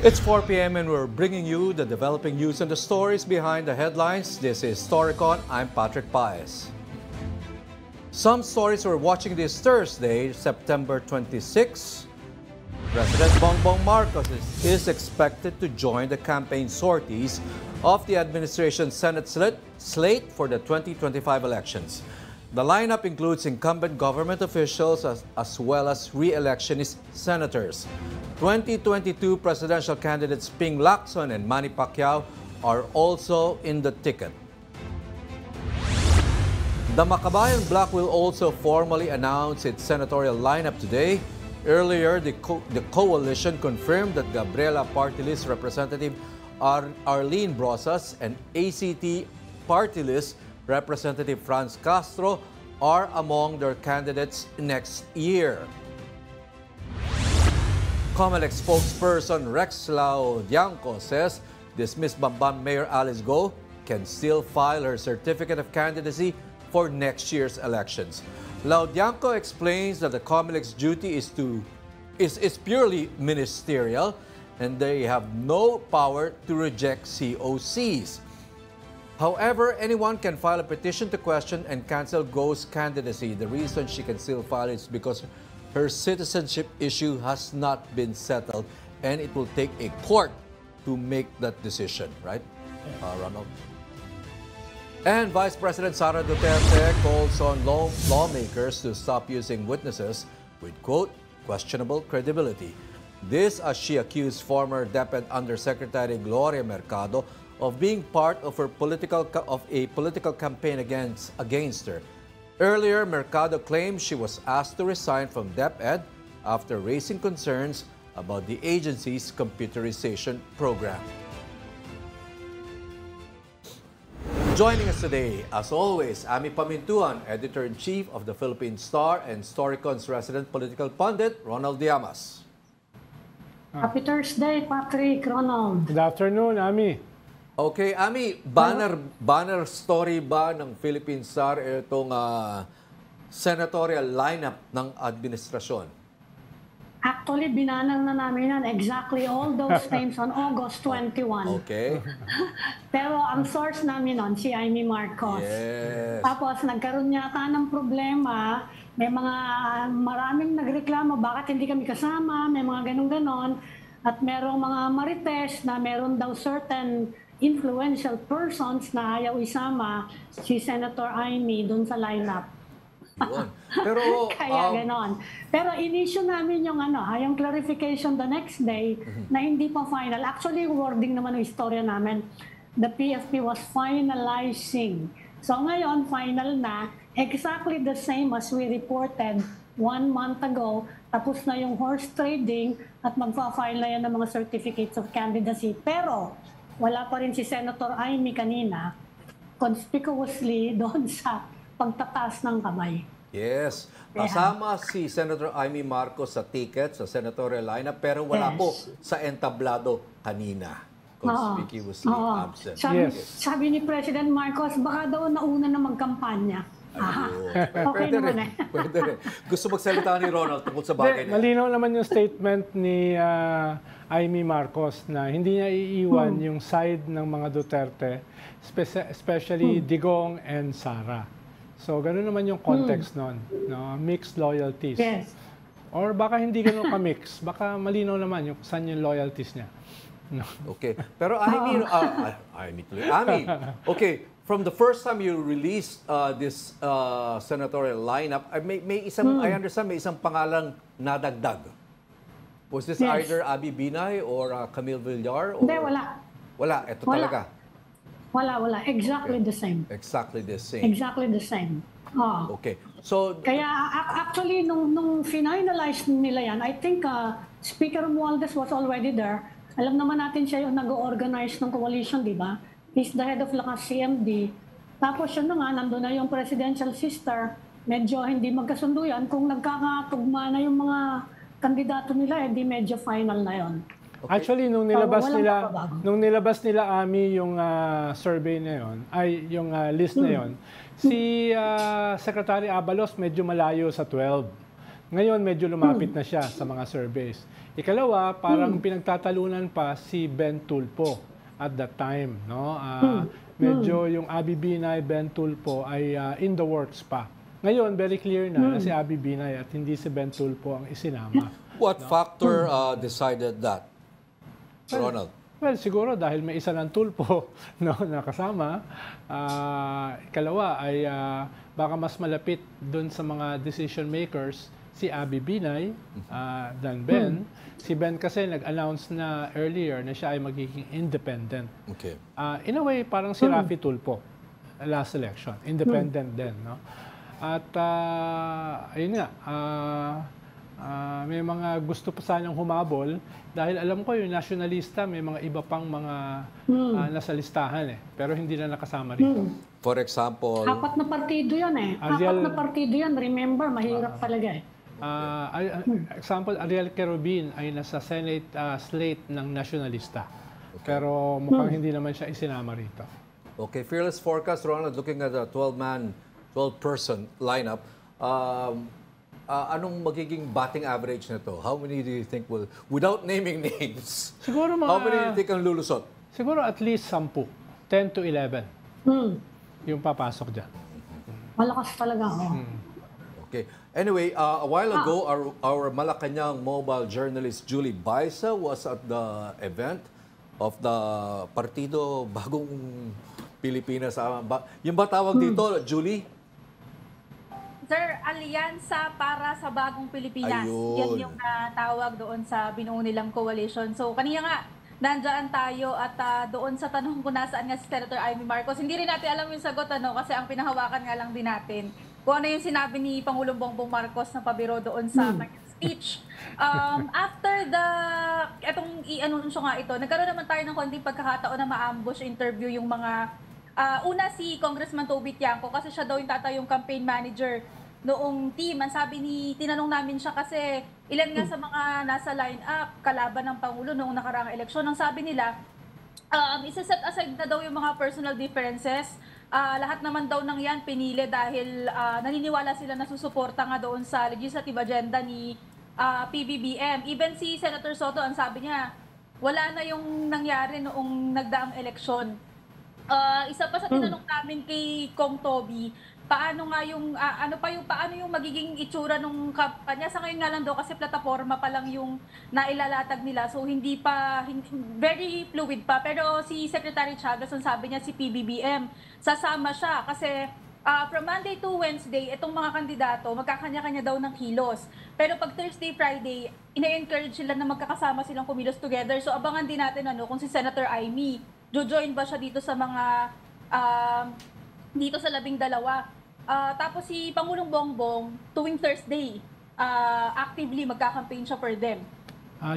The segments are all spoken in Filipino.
It's 4 p.m. and we're bringing you the developing news and the stories behind the headlines. This is Storycon. I'm Patrick Paez. Some stories we're watching this Thursday, September 26. President Bongbong Marcos is expected to join the campaign sorties of the administration's Senate slate for the 2025 elections. The lineup includes incumbent government officials as well as re-electionist senators. 2022 presidential candidates Ping Lacson and Manny Pacquiao are also in the ticket. The Makabayan Bloc will also formally announce its senatorial lineup today. Earlier, the coalition confirmed that Gabriela Party List Representative Arlene Brosas and ACT Party List Representative Franz Castro are among their candidates next year. COMELEC spokesperson Rex Laudianco says dismissed Bamban Mayor Alice Go can still file her certificate of candidacy for next year's elections. Laudianco explains that the COMELEC's duty is purely ministerial and they have no power to reject COCs. However, anyone can file a petition to question and cancel Go's candidacy. The reason she can still file is because her citizenship issue has not been settled and it will take a court to make that decision, right, Ronald? And Vice President Sara Duterte calls on lawmakers to stop using witnesses with, quote, questionable credibility. This as she accused former DepEd Undersecretary Gloria Mercado of being part of a political campaign against her. Earlier, Mercado claimed she was asked to resign from DepEd after raising concerns about the agency's computerization program. Joining us today, as always, Ami Pamintuan, Editor-in-Chief of the Philippine Star and Storycon's resident political pundit, Ronald Llamas. Happy Thursday, Patrick, Ronald. Good afternoon, Ami. Okay, Ami, banner story ba ng Philippine Star itong senatorial lineup ng administrasyon? Actually, binanang na namin yan exactly all those names on August 21. Okay. Pero ang source namin nun, si Amy Marcos. Yes. Tapos nagkaroon yata ng problema, may mga maraming nagreklamo, bakit hindi kami kasama, may mga ganun-ganon. At merong mga marites na meron daw certain influential persons na ayaw isama si Senator Amy doon sa lineup. Pero kaya ganon. Pero in-issue namin yung yung clarification the next day na hindi pa final. Actually, wording naman ng istorya namin. The PFP was finalizing. So ngayon, final na. Exactly the same as we reported 1 month ago. Tapos na yung horse trading at magpa-file na yan ng mga certificates of candidacy. Pero wala pa rin si Senator Amy kanina, conspicuously doon sa pagtataas ng kamay. Yes. Kasama si Senator Amy Marcos sa ticket, sa senatorial lineup, pero wala po sa entablado kanina. Conspicuously absent. Sabi ni President Marcos, baka daw nauna na magkampanya. Okay naman eh. Pwede rin. Gusto magsalita ni Ronald tungkol sa bagay na. Malinaw naman yung statement ni Amy Marcos na hindi niya iiwan yung side ng mga Duterte, especially Digong and Sara. So, gano'n naman yung context nun. No? Mixed loyalties. Yes. Or baka hindi gano'n ka-mix. Baka malinaw naman yung saan yung loyalties niya. No. Okay. Pero Amy, okay, from the first time you released this senatorial lineup, may isang, I understand, may isang pangalang nadagdag. Was this either Abby Binay or Camille Villar? Or... Hindi, wala. Wala, ito talaga. Wala. Exactly the same. Exactly the same. Exactly the same. Okay. So, kaya actually, nung finalize nila yan, I think Speaker Romualdez was already there. Alam naman natin siya yung nag-organize ng coalition, di ba? He's the head of Lakas CMD. Tapos yun na nga, nandun na yung presidential sister. Medyo hindi magkasundo yan. Kung nagkakatugma na yung mga kandidato nila, hindi medyo final na yon. Okay. Actually, nung nilabas nila Ami yung survey na yon, ay yung list na yon, si Secretary Abalos medyo malayo sa 12. Ngayon, medyo lumapit na siya sa mga surveys. Ikalawa, parang pinagtatalunan pa si Ben Tulfo at that time. No? Medyo yung Abby Binay, Ben Tulfo ay in the works pa. Ngayon, very clear na si Abby Binay at hindi si Ben Tulfo ang isinama. What factor decided that, Ronald? Well, siguro dahil may isa ng Tulfo no, na kasama. Ikalawa ay baka mas malapit doon sa mga decision makers si Abby Binay than Ben. Si Ben kasi nag-announce na earlier na siya ay magiging independent. Okay. In a way, parang si Raffy Tulfo last election. Independent din. No? At ayun nga, may mga gusto pa sanang humabol dahil alam ko yung nationalista may mga iba pang mga nasa listahan Pero hindi na nakasama rito. For example, 4 na partido yan Ariel- 4 na partido yan. Remember, mahirap talaga example, Ariel Querubin ay nasa Senate slate ng nationalista. Pero mukhang hindi naman siya isinama rito. okay, fearless forecast, Ronald, looking at a 12-person lineup, anong magiging batting average nito? How many do you think will, without naming names, Siguro mga, how many do you think ang lulusot? siguro at least 10. 10 to 11 yung papasok dyan. Malakas talaga. Okay. Anyway, a while ago, our Malacanang mobile journalist Julie Baisa was at the event of the Partido Bagong Pilipinas. Yung ba tawag dito, Julie? Sir, Alyansa para sa Bagong Pilipinas. Ayun. Yan yung tawag doon sa binuo nilang coalition. So, kanina nga, nandyan tayo at doon sa tanong kung nasaan nga si Senator Amy Marcos. Hindi rin natin alam yung sagot, kasi ang pinahawakan nga lang din natin kung ano yung sinabi ni Pangulong Bongbong Marcos na pabiro doon sa kanyang speech. After etong i-anunsyo nga ito, nagkaroon naman tayo ng konting pagkakataon na ma-ambush interview yung mga, una si Congressman Toby Tiangco kasi siya daw yung yung campaign manager noong team. Ang sabi tinanong namin siya kasi ilan nga sa mga nasa line-up, kalaban ng Pangulo noong nakaraang eleksyon. Ang sabi nila, isa-set aside na daw yung mga personal differences. Lahat naman daw ng yan pinili dahil naniniwala sila na susuporta nga doon sa legislative agenda ni PBBM. Even si Senator Soto, ang sabi niya, wala na yung nangyari noong nagdaang eleksyon. Isa pa sa tinanong namin kay Kong Toby, paano yung magiging itsura ng kampanya? Sa ngayon nga lang daw kasi plataforma pa lang yung nailalatag nila. So very fluid pa. Pero si Secretary Chavez, ang sabi niya si PBBM, sasama siya kasi from Monday to Wednesday, itong mga kandidato, magkakanya-kanya daw ng kilos. Pero pag Thursday, Friday, ina-encourage sila na magkakasama silang kumilos together. So abangan din natin kung si Senator Amy, jojoin ba siya dito sa mga, dito sa 12. Tapos si Pangulong Bongbong, tuwing Thursday, actively magkakampaign siya for them.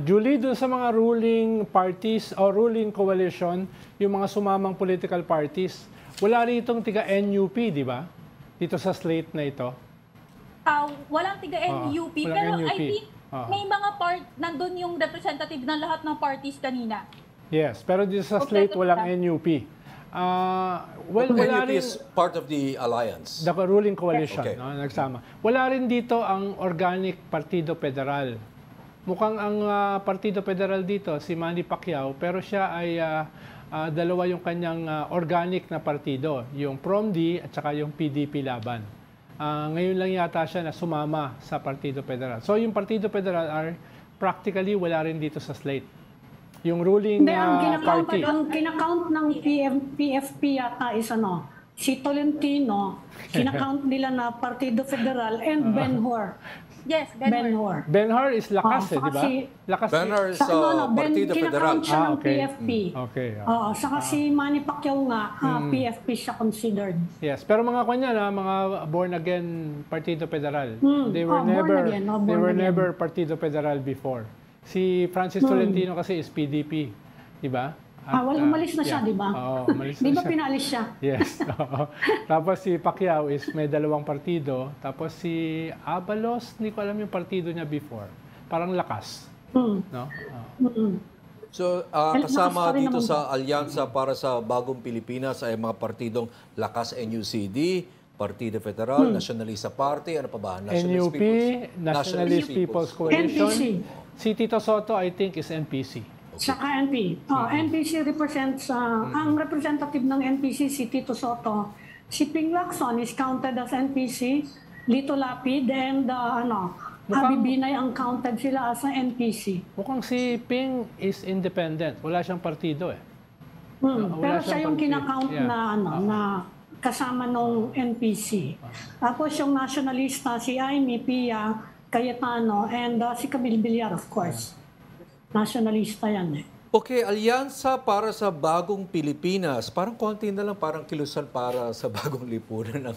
Julie, dun sa mga ruling parties o ruling coalition, yung mga sumamang political parties, wala ritong tiga-NUP, di ba? Dito sa slate na ito. Walang tiga-NUP, pero NUP. I think may mga nandun yung representative ng lahat ng parties kanina. Yes, pero dito sa slate walang NUP. Wala NUP rin, is part of the alliance. the ruling coalition, Okay. nagsama. Wala rin dito ang organic Partido Federal. Mukhang ang Partido Federal dito, si Manny Pacquiao, pero siya ay dalawa yung kanyang organic na partido, yung PROMD at saka yung PDP Laban. Ngayon lang yata siya na sumama sa Partido Federal. So yung Partido Federal are practically wala rin dito sa slate. Yung ruling party. Ang kinakount ng PFP yata is si Tolentino, kinakount nila na Partido Federal and Ben-Hur. Yes, Ben-Hur. Ben-Hur is lakas di saka ba? Lakas. Ben-Hur is Partido Federal. Kinakount siya ng okay. PFP. Okay. Oo, saka si Manny Pacquiao nga, PFP siya considered. Yes, pero mga kanya mga born again Partido Federal. They were born again. never Partido Federal before. Si Francis Tolentino kasi is PDP, di ba? Umalis na siya, di ba? Oo, umalis na Di ba siya. pinalis siya? Yes. Oo. Tapos si Pacquiao is may 2 partido. Tapos si Abalos, hindi ko alam yung partido niya before. Parang lakas. No? So, kasama dito sa Alyansa para sa Bagong Pilipinas ay mga partidong Lakas NUCD, Partido Federal, Nationalista Party, ano pa ba? NUP, Nationalist People's Coalition. NPC. Si Tito Soto, I think, is NPC. Saka NP. NPC represents, ang representative ng NPC, si Tito Soto. Si Ping Lacson is counted as NPC. Lito Lapid and Abi Binay ang counted sila as NPC. Mukhang si Ping is independent. Wala siyang partido eh. Pero siya yung kinakount Yeah. na kasama nung NPC. Tapos yung nationalista, si Amy, Pia, Cayetano, and si Camille Villar, of course. Nationalista yan eh. Okay, alyansa para sa bagong Pilipinas. Parang konti na lang, parang kilusan para sa bagong lipunan ang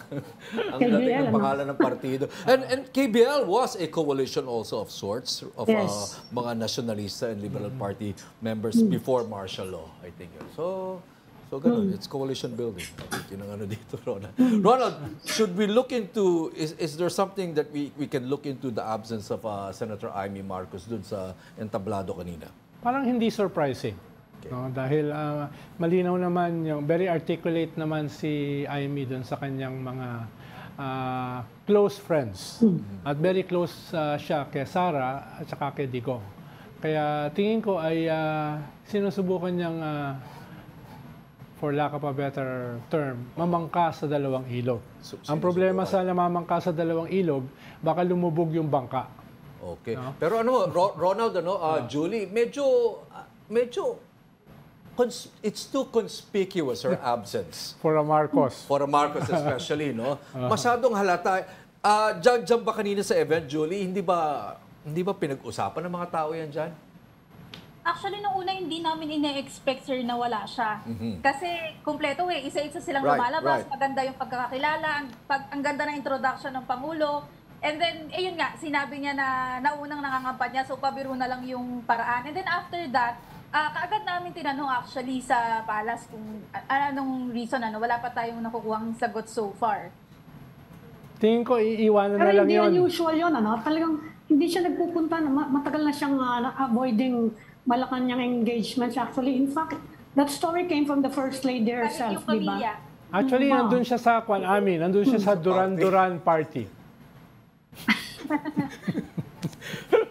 dating ng pangalan ng partido. And KBL was a coalition also of sorts of Yes. mga nationalista and liberal party members before martial law, I think. So ganun, it's coalition building. I think yun ang ano dito, Ronald. Ronald, should we look into, is there something that we can look into the absence of Senator Amy Marcos dun sa entablado kanina? Parang hindi surprising. No? Dahil malinaw naman, yung very articulate naman si Amy dun sa kanyang mga close friends. At very close siya kay Sara at saka kay Digong. Kaya tingin ko ay sinusubukan niyang, for lack of a better term, mamangka sa dalawang ilog. Ang problema sa namamangka sa dalawang ilog, baka lumubog yung bangka. Okay. Pero Ronald, Julie, medyo it's too conspicuous her absence. For a Marcos. For a Marcos especially, no? Masyadong halata. Diyan ba kanina sa event, Julie, hindi ba pinag-usapan ng mga tao yan dyan? Actually, nung una hindi namin ine-expect, sir, na wala siya. Kasi kumpleto isa-isa silang lumalabas, maganda yung pagkakakilala, ang ganda ng introduction ng Pangulo. And then, yun nga, sinabi niya na naunang nangangampanya, so pabiro na lang yung paraan. And then after that, kaagad namin tinanong actually sa Palace kung anong reason, wala pa tayong nakukuhang sagot so far. Tingin ko, iiwanan na Pero lang hindi yun. unusual yun, Talagang hindi siya nagpupunta, matagal na siyang avoiding Malacanang engagements. Actually, in fact, that story came from the First Lady herself, Yung di ba? pamilya. Actually, nandun siya sa nandun siya sa Duran-Duran Party.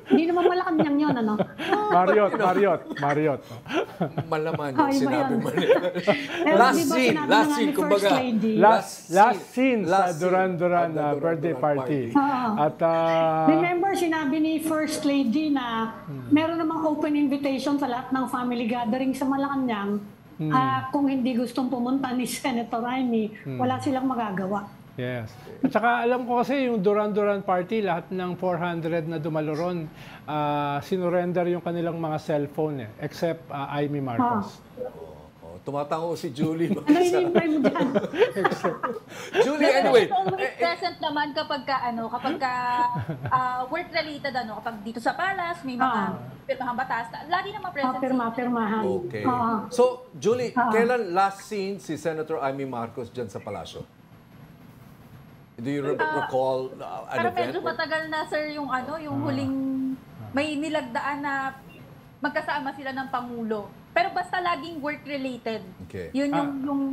Hindi naman Malacanang yun, Marriott. Malaman Ay, yung iba sinabi yan. mo. Pero Last di ba scene, sinabi na nga ni kumbaga. First Lady? Last scene sa Last scene Duran-Duran at the birthday Duran-Duran party. party. At Remember, sinabi ni First Lady na meron namang open invitation sa lahat ng family gathering sa Malacanang. Kung hindi gustong pumunta ni Senator Amy, wala silang magagawa. yes. At saka alam ko kasi yung Duran-Duran Party, lahat ng 400 na dumaloron, sinurrender yung kanilang mga cellphone except Amy Marcos. Tumatango si Julie. Ano hinihintay mo dyan? Julie, anyway. Always present naman kapag work related, kapag dito sa Palace, may mga pirmahang batas, lagi naman present. Pirmahan. Okay. So, Julie, kailan last seen si Senator Amy Marcos dyan sa palasyo? Do you recall an Pero event? medyo matagal na, sir, yung huling may nilagdaan na magkasama sila ng Pangulo. Pero basta laging work-related. Okay. Yun yung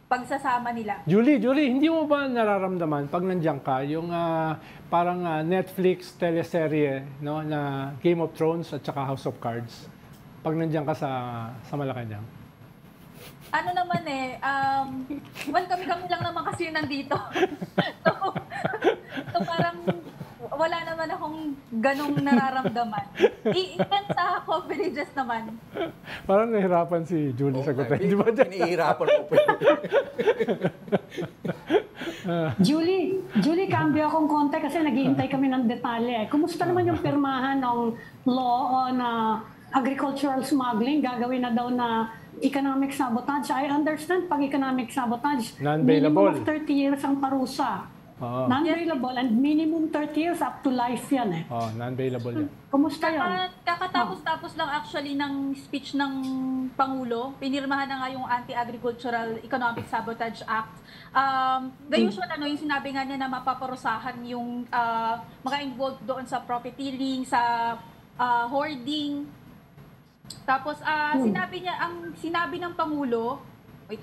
pagsasama nila. Julie, hindi mo ba nararamdaman pag nandiyan ka, yung parang Netflix teleserye, no, na Game of Thrones at saka House of Cards? Pag nandiyan ka sa Malacanang. Ano naman well, kami lang naman kasi nandito. so parang wala naman akong ganong nararamdaman. Even sa coverages naman. Parang nahirapan si Julie sagutin. Di ba? Pinihirapan mo pa. Julie, cambio akong konti kasi naghihintay kami ng detalye. Kumusta naman yung pirmahan ng law on agricultural smuggling? Gagawin na daw na economic sabotage. I understand pag economic sabotage, non-bailable. minimum of 30 years ang parusa. Non-bailable and minimum 30 years up to life yan Non-bailable yan. Kumusta yan? Kakatapos-tapos lang actually ng speech ng Pangulo. Pinirmahan na nga yung Anti-Agricultural Economic Sabotage Act. The usual, yung sinabi nga niya na mapaparusahan yung mga involved doon sa profiteering, sa hoarding. Tapos sinabi ng Pangulo Wait,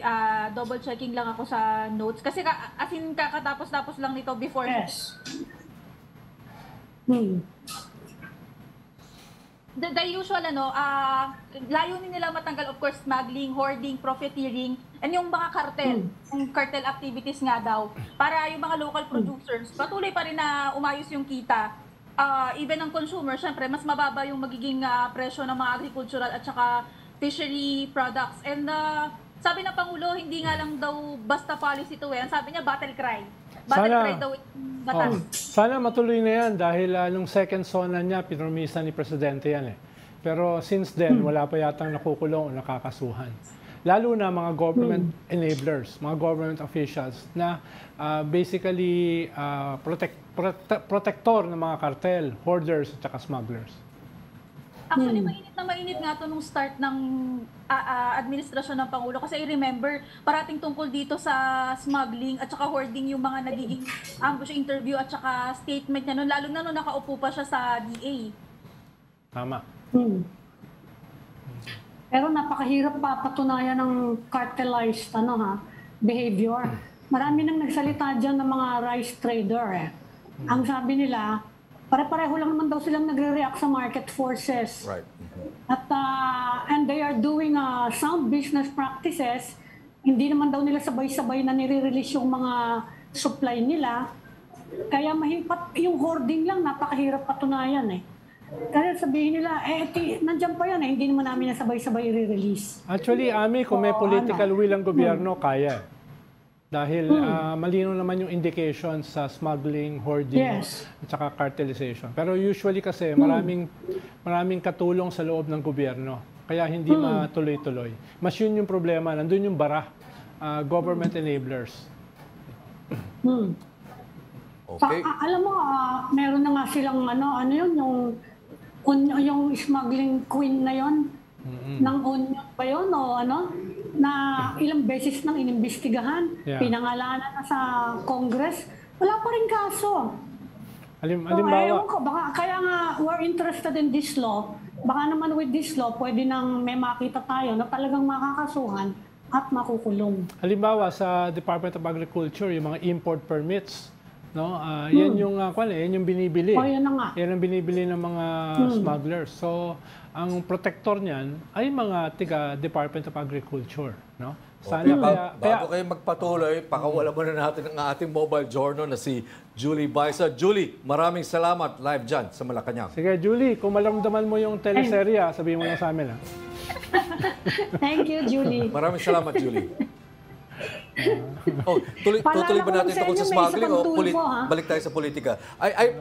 double checking lang ako sa notes. Kasi as in, kakatapos-tapos lang nito before. Yes. Hmm. The usual, layunin nila matanggal, of course, smuggling, hoarding, profiteering, and yung mga cartel, yung cartel activities nga daw, para yung mga local producers, patuloy pa rin na umayos yung kita. Even ang consumer, syempre, mas mababa yung magiging presyo ng mga agricultural at saka fishery products. And sabi ng Pangulo, hindi nga lang daw basta policy to Ang sabi niya, battle cry. Battle cry daw yung batas. Sana matuloy na yan dahil nung second SONA niya, pinromisa ni Presidente yan eh. Pero since then, wala pa yatang nakukulong o nakakasuhan. Lalo na mga government enablers, mga government officials na basically protector ng mga cartel, hoarders at saka smugglers. Actually, mainit nga to nung start ng administrasyon ng Pangulo. Kasi I remember, parating tungkol dito sa smuggling at saka hoarding yung mga nagiging ambush interview at saka statement niya noon. Lalo na nung nakaupo pa siya sa DA. Tama. Pero napakahirap patunayan ng cartelized behavior. Marami nang nagsalita dyan ng mga rice trader. Ang sabi nila, pare-pareho lang naman daw silang nagre-react sa market forces. Right. At and they are doing sound business practices. Hindi naman daw nila sabay-sabay na nire-release yung mga supply nila. Kaya yung hoarding lang, napakahirap patunayan Kaya sabihin nila, nandiyan pa yan hindi naman namin na sabay-sabay i-release. Actually, Ami, kung may political will ang gobyerno, kaya. Dahil malino naman yung indication sa smuggling, hoarding, at saka cartelization. Pero usually kasi maraming katulong sa loob ng gobyerno. Kaya hindi matuloy-tuloy. Mas yun yung problema. Nandun yung bara. Government enablers. Okay. Alam mo, meron na nga silang yung smuggling queen na yon ng onion ba yun na ilang beses nang inimbestigahan, pinangalanan na sa Congress, wala pa rin kaso. Halimbawa, baka kaya nga we're interested in this law, baka naman with this law, pwede nang may makita tayo na talagang makakasuhan at makukulong. Halimbawa sa Department of Agriculture, yung mga import permits, yan yung binibili. Yan na nga. Yan ang binibili ng mga smugglers. So, ang protector niyan ay mga tiga Department of Agriculture, Sana bago kayo magpatuloy, pakawalan muna natin ang ating mobile journal na si Julie Baisa. Julie, maraming salamat live dyan sa Malacanang. Sige, Julie, kung maramdaman mo yung teleserya, sabihin mo lang sa amin. Thank you, Julie. Maraming salamat, Julie. Tutuloy ba natin tungkol sa smuggling o balik tayo sa politika?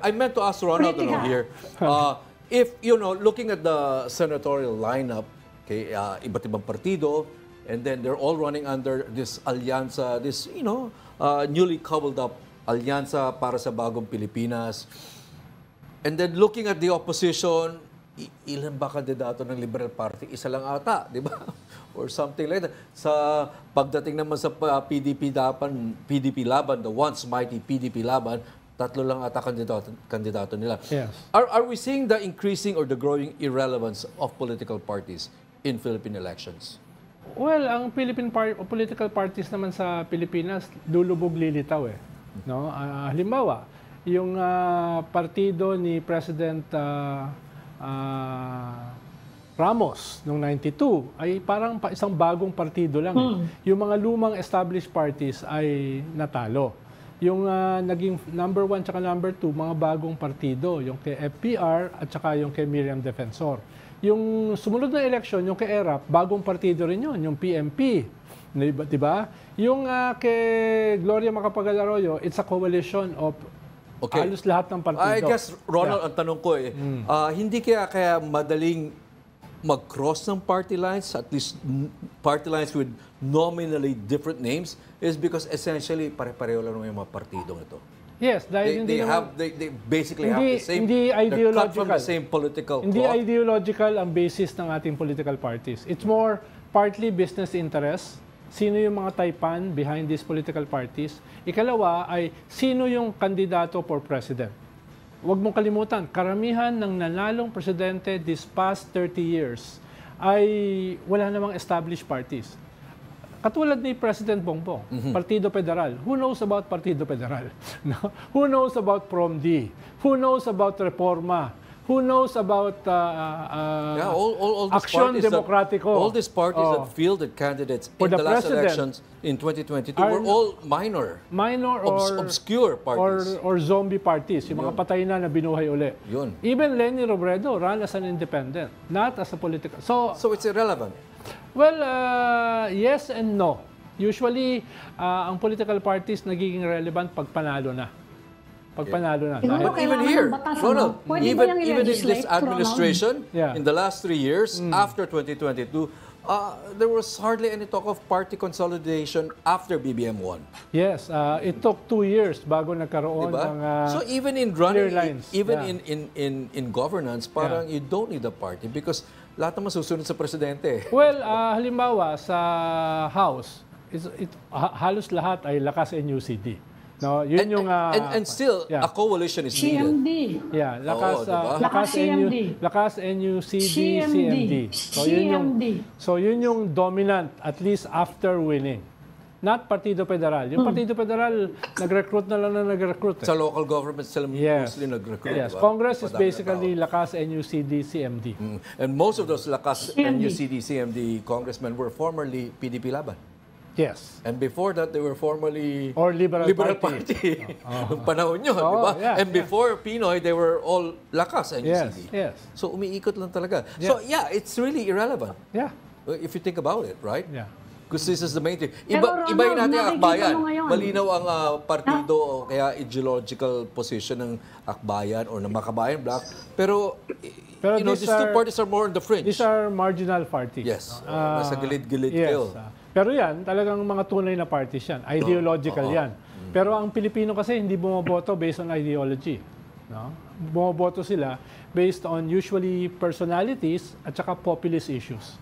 I meant to ask Ronald here. If, looking at the senatorial lineup, iba't ibang partido, and then they're all running under this alyansa, this, newly cobbled up alyansa para sa bagong Pilipinas. And then looking at the opposition, ilan ba kandidato ng Liberal Party? Isa lang ata, di ba? Or something like that. Sa pagdating naman sa PDP laban, the once mighty PDP laban, 3 lang ata kandidato nila. Yes. Are we seeing the increasing or the growing irrelevance of political parties in Philippine elections? Well, ang political parties naman sa Pilipinas, lulubog lilitaw halimbawa, yung partido ni President Ramos noong 92 ay parang isang bagong partido lang. Yung mga lumang established parties ay natalo. Yung naging number 1 at number 2, mga bagong partido, yung kay FPR at saka yung kay Miriam Defensor. Yung sumunod na eleksyon, yung kay ERAP, bagong partido rin yun, yung PMP. Diba? Yung kay Gloria Macapagal-Arroyo, it's a coalition of halos lahat ng partido. I guess, Ronald, ang tanong ko hindi kaya madaling mag-cross ng party lines, at least party lines with nominally different names, is because essentially pare-pareho lang naman yung mga partidong ito. Yes, dahil they basically have the same, they're cut from the same political Hindi cloth. ideological ang basis ng ating political parties. It's more partly business interest. Sino yung mga taipan behind these political parties? Ikalawa ay sino yung kandidato for president. Huwag mong kalimutan, karamihan ng nanalong presidente this past 30 years ay wala namang established parties. katulad ni President Bongbong, Partido Federal. Who knows about Partido Federal? No? Who knows about PROMD? Who knows about Reforma? Who knows about all these Action parties Democratico? all these parties that fielded candidates For in the the last president elections in 2022 were all minor or obscure parties. or zombie parties, yung mga patay na binuhay uli. Yun. Even Leni Robredo ran as an independent, not as a political. So So it's irrelevant. well, yes and no. Usually, ang political parties nagiging relevant pag panalo na. Pag panalo na. Siguro But even kailangan here, ng batas, Ronald, ano? Pwede ba even yung in this i-legislate, administration, Yeah. in the last 3 years, after 2022, there was hardly any talk of party consolidation after BBM 1. Yes, it took 2 years bago nagkaroon Diba? ng So even in clear running, lines. even Yeah. in governance, parang you don't need a party because lahat naman susunod sa presidente. Well, halimbawa sa House, halos lahat ay lakas NUCD. No, yun yung And still, yeah. a coalition is needed. CMD. yeah, lakas diba? lakas CMD. lakas NUCD, CMD. So yun yung dominant at least after winning. Not Partido Federal. Yung Partido Federal nag-recruit na lang na nag-recruit. Sa local government sila Yes. mostly nag-recruit. Yes, diba? Congress is Madami na basically tao. lakas NUCD, CMD. And most of those lakas CMD. NUCD, CMD congressmen were formerly PDP Laban. Yes. And before that, they were formerly Or Liberal Party. Party. Nung panahon yun, Oh, di ba? yeah, And before Pinoy, they were all lakas NUCD. Yes. So umiikot lang talaga. So yeah, it's really irrelevant Yeah. if you think about it, right? Yeah. Because this is the main thing. Pero Ronald, Ibahin natin ang nakikita akbayan. mo ngayon. Malinaw ang partido o kaya ideological position ng akbayan or ng Makabayan Bloc. Pero you know, these these two are- parties are more on the fringe. These are marginal parties. Yes. Nasa gilid-gilid Yes. kayo. Pero yan, talagang mga tunay na parties yan. Ideological yan. Pero ang Pilipino kasi hindi bumoboto based on ideology. No? Bumoboto sila based on usually personalities at saka populist issues.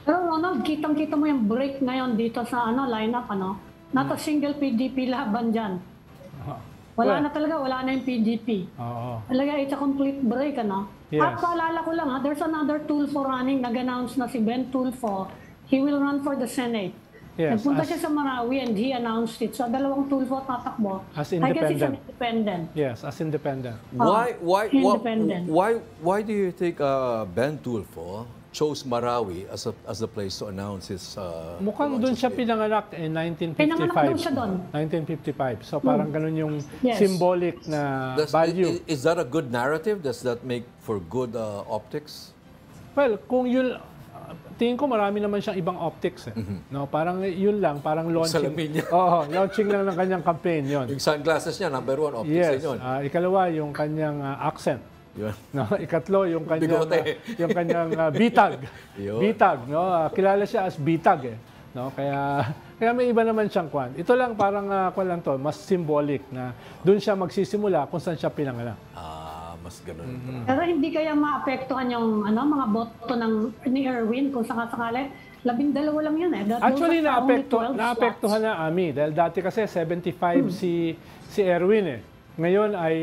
Pero Ronald, kitang-kita mo yung break ngayon dito sa lineup, ano? Not a single PDP laban dyan. Wala na talaga, wala na yung PDP. Oo. Talaga, it's a complete break, ano? Yes. At paalala ko lang, there's another tool for running. Nag-announce na si Ben Tulfo. He will run for the Senate. Yes, Nagpunta as- siya sa Marawi and he announced it. So, dalawang Tulfo tatakbo. As I guess he's an independent. independent. Yes, as independent. Independent. Why do you think Ben Tulfo chose Marawi as the place to announce his Mukhang doon siya pinanganak in Pinanganak daw siya 1955. doon. 1955. So parang ganun yung Yes. symbolic na value. Is that a good narrative? Does that make for good optics? Well, kung yun, tingin ko marami naman siyang ibang optics. No, parang yun lang, parang launching. salamin niya. Oo, launching lang ng kanyang campaign yun. Yung sunglasses niya, number one optics Yes. yun. Ikalawa, yung kanyang accent. Yun. No, ikatlo, yung kanyang Bigote. yung kanyang bitag. Yun. Bitag, no? Kilala siya as bitag eh. No, kaya may iba naman siyang kwan. Ito lang parang kwan lang to, mas symbolic na doon siya magsisimula kung saan siya pinanganak. Mas ganun. Pero hindi kaya maapektuhan yung mga boto ni Erwin kung sakasakali. 12 lang yun eh. Actually, Those are only 12 naapektuhan slots. na Ami. Dahil dati kasi 75 si Erwin eh. Ngayon ay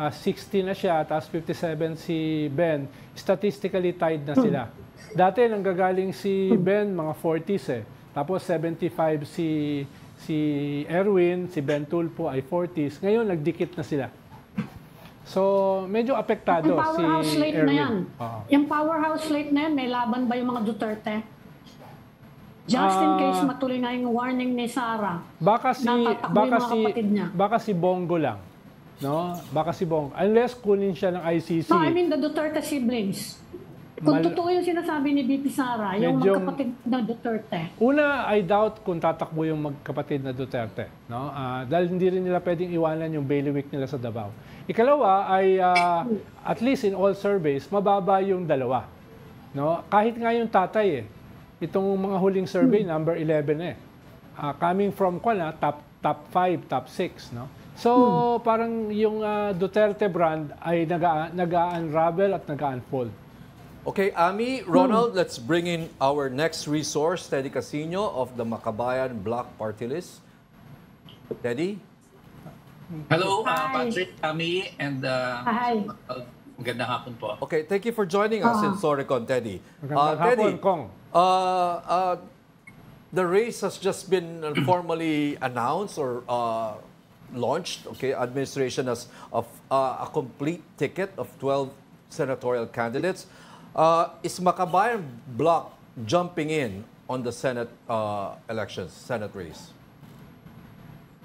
60 na siya, tapos 57 si Ben. Statistically tied na sila. Dati nanggagaling si Ben, mga 40s eh. Tapos 75 si Erwin, si Ben Tulfo ay 40s. Ngayon, nagdikit na sila. So, medyo apektado Yung si powerhouse slate Erwin. na yan. Oo. Yung powerhouse slate na yan, may laban ba yung mga Duterte? Just in case matuloy nga yung warning ni Sara. Baka Natatakbo yung mga kapatid niya. baka si Bongo lang. No? Baka si Bongo. Unless kunin siya ng ICC. No, I mean the Duterte siblings. Kung totoo yung sinasabi ni BP Sara, yung Medyo- magkapatid ng Duterte. Una, I doubt kung tatakbo yung magkapatid na Duterte. No? Dahil hindi rin nila pwedeng iwanan yung bailiwick nila sa Davao. Ikalawa ay, at least in all surveys, mababa yung dalawa. No? Kahit nga yung tatay eh. Itong mga huling survey, number 11 eh. Coming from top 5, top 6. No? So, parang yung Duterte brand ay nag-unravel at nag-unfold. Okay, Ami, Ronald, let's bring in our next resource, Teddy Casino of the Makabayan Bloc Party List. Teddy? Hello, Hi. Patrick, Ami, and Hi. magandang hapon po. Okay, thank you for joining us in Soricon, Teddy. Magandang Teddy, hapon, Kong. The race has just been formally announced or launched. Okay, administration has a complete ticket of 12 senatorial candidates. Is Makabayan Bloc jumping in on the Senate elections, Senate race?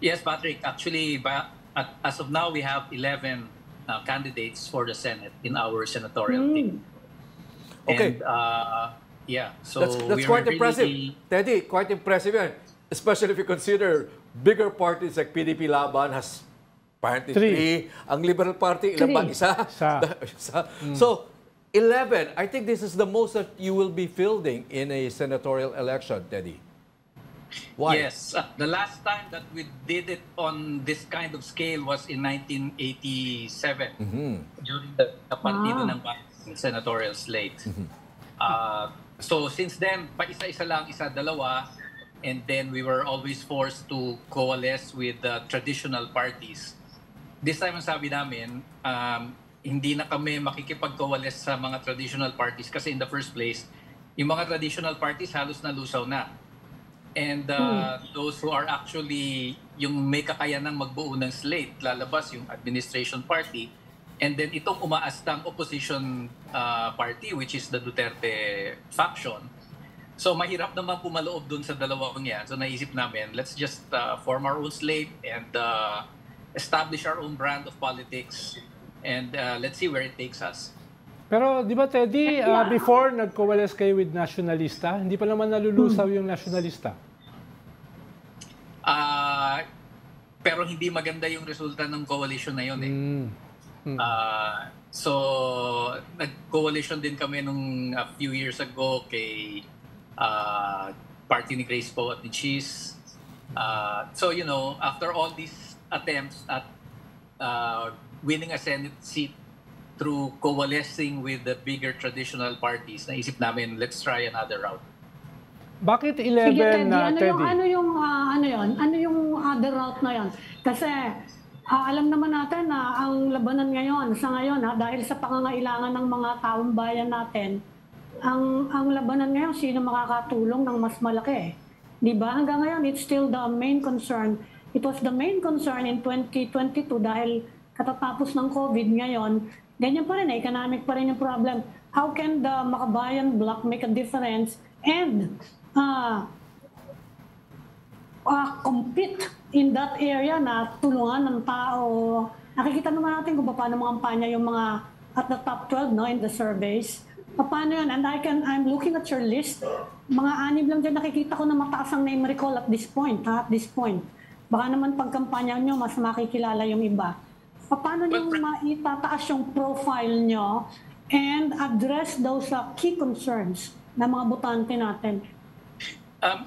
Yes, Patrick. Actually, as of now, we have 11 candidates for the Senate in our senatorial team. Okay. And, yeah, so That's quite impressive. Teddy, quite impressive yan. Especially if you consider bigger parties like PDP Laban has apparently three. Ang Liberal Party, ilan ba? Isa? Isa. So, 11. I think this is the most that you will be fielding in a senatorial election, Teddy. Why? Yes. The last time that we did it on this kind of scale was in 1987 during the Partido ng Bayan senatorial slate. So since then, pa isa-isa lang, isa-dalawa, and then we were always forced to coalesce with the traditional parties. This time, ang sabi namin, hindi na kami makikipag-coalesce sa mga traditional parties kasi in the first place, yung mga traditional parties halos nalusaw na. And those who are actually yung may kakayanang magbuo ng slate, lalabas yung administration party, and then itong umaastang opposition party, which is the Duterte faction. So mahirap naman pumaloob dun sa dalawang yan. So naisip namin, let's just form our own slate and establish our own brand of politics, and let's see where it takes us. Pero di ba, Teddy, before nag-coalesce kayo with Nationalista, hindi pa naman nalulusaw yung Nationalista? Pero hindi maganda yung resulta ng coalition na yun eh. So, nag-coalition din kami nung a few years ago kay party ni Grace Poe at ni Cheese. So, you know, after all these attempts at winning a Senate seat through coalescing with the bigger traditional parties, naisip namin, let's try another route. Bakit 11, Sige, Teddy, Teddy? Ano yung other route na yon? Kasi alam naman natin na ang labanan ngayon, dahil sa pangangailangan ng mga taong bayan natin, ang labanan ngayon, sino makakatulong ng mas malaki? Di ba? Hanggang ngayon, it's still the main concern. It was the main concern in 2022 dahil katatapos ng COVID ngayon, ganyan pa rin, economic pa rin yung problem. How can the Makabayan Bloc make a difference and compete in that area na tulungan ng tao? Nakikita naman natin kung paano mangampanya yung mga at the top 12 in the surveys. Paano yun? And I'm looking at your list. Mga 6 lang dyan nakikita ko na mataas ang name recall at this point. Baka naman pagkampanya nyo, mas makikilala yung iba. Paano nyo maitataas yung profile nyo and address those key concerns ng mga botante natin?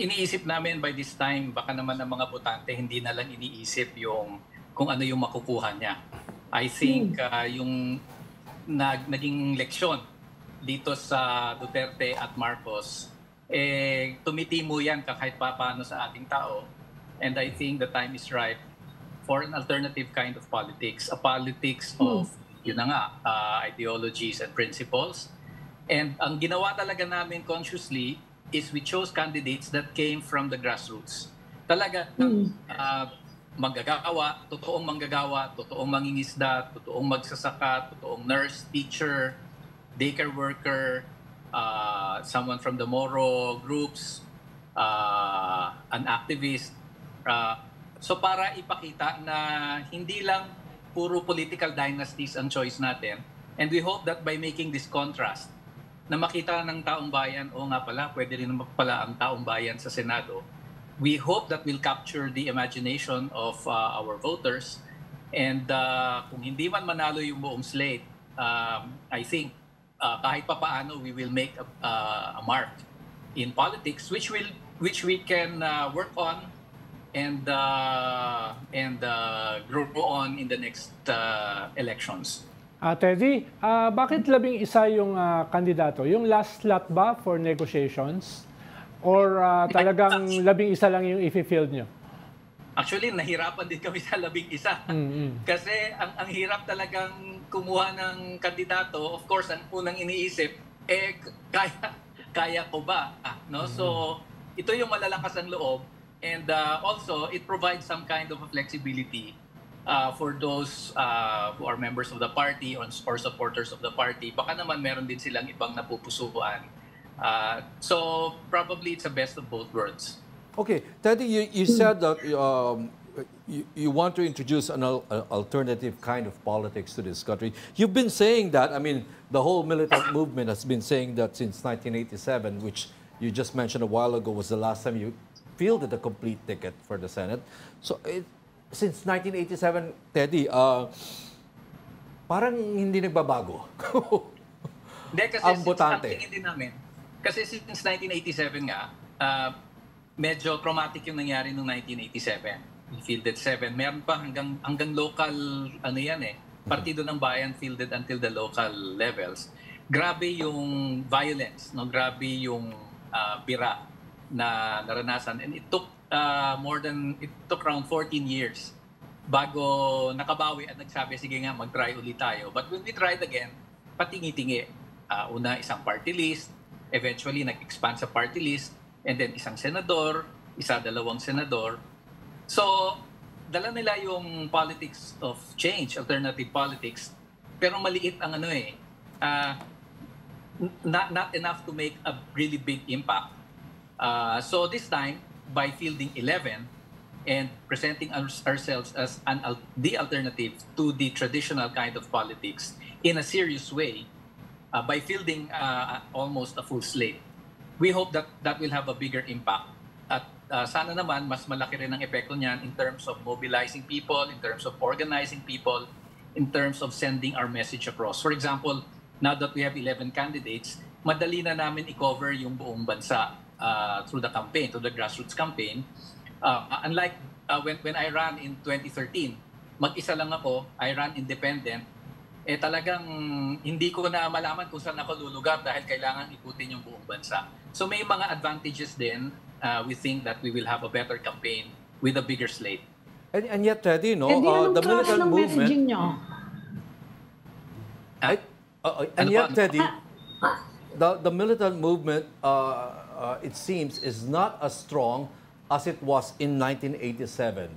Iniisip namin by this time, baka naman ng mga botante, hindi na lang iniisip yung kung ano yung makukuha niya. I think yung naging leksyon dito sa Duterte at Marcos, tumitimo yan kahit paano sa ating tao. And I think the time is right for an alternative kind of politics, a politics of, ideologies and principles. And ang ginawa talaga namin consciously is we chose candidates that came from the grassroots. Talaga, manggagawa, totoong mangingisda, totoong magsasaka, totoong nurse, teacher, daycare worker, someone from the Moro groups, an activist. So para ipakita na hindi lang puro political dynasties ang choice natin. And we hope that by making this contrast, na makita ng taong bayan, nga pala, pwede rin naman pala ang taong bayan sa Senado. We hope that will capture the imagination of our voters. And kung hindi man manalo yung buong slate, I think kahit papaano we will make a mark in politics, which we can work on and grow on in the next elections. Teddy, bakit 11 yung kandidato? Yung last slot ba for negotiations? Or talagang 11 lang yung i-field nyo? Actually, nahirapan din kami sa 11. Kasi ang hirap talagang kumuha ng kandidato. Of course, ang unang iniisip, kaya ko ba? No? So, ito yung malalakas ang loob. And also, it provides some kind of a flexibility for those who are members of the party or supporters of the party. Baka naman meron din silang ibang napupusuan. So, probably it's a best of both worlds. Okay, Teddy, you said that you want to introduce an alternative kind of politics to this country. You've been saying that. I mean, the whole militant movement has been saying that since 1987, which you just mentioned a while ago was the last time you fielded a complete ticket for the Senate. So, since 1987, Teddy, parang hindi nagbabago. Hindi, kasi ang botante. Ang tingin din namin, kasi since 1987 nga, medyo traumatic yung nangyari noong 1987. We fielded 7. Meron pa hanggang local, Partido ng Bayan fielded until the local levels. Grabe yung violence, no? Grabe yung bira na naranasan. And it took around 14 years bago nakabawi at nagsabi, sige nga, mag-try ulit tayo. But when we tried again, patingi-tingi. Una, isang party list. Eventually, nag-expand sa party list. And then, isang senador, dalawang senador. So, dala nila yung politics of change, alternative politics. Pero maliit ang not enough to make a really big impact. So this time, by fielding 11 and presenting ourselves as the alternative to the traditional kind of politics in a serious way, by fielding almost a full slate, we hope that will have a bigger impact. At sana naman, mas malaki rin ang epekto niyan in terms of mobilizing people, in terms of organizing people, in terms of sending our message across. For example, now that we have 11 candidates, madali na namin i-cover yung buong bansa through the campaign, through the grassroots campaign. Unlike when I ran in 2013, mag-isa lang ako, I ran independent, talagang hindi ko na malaman kung saan ako lulugar dahil kailangan ikutin yung buong bansa. So may mga advantages din. We think that we will have a better campaign with a bigger slate. And yet, Teddy, no, the militant movement... and yet, Teddy, the militant movement, it seems, is not as strong as it was in 1987.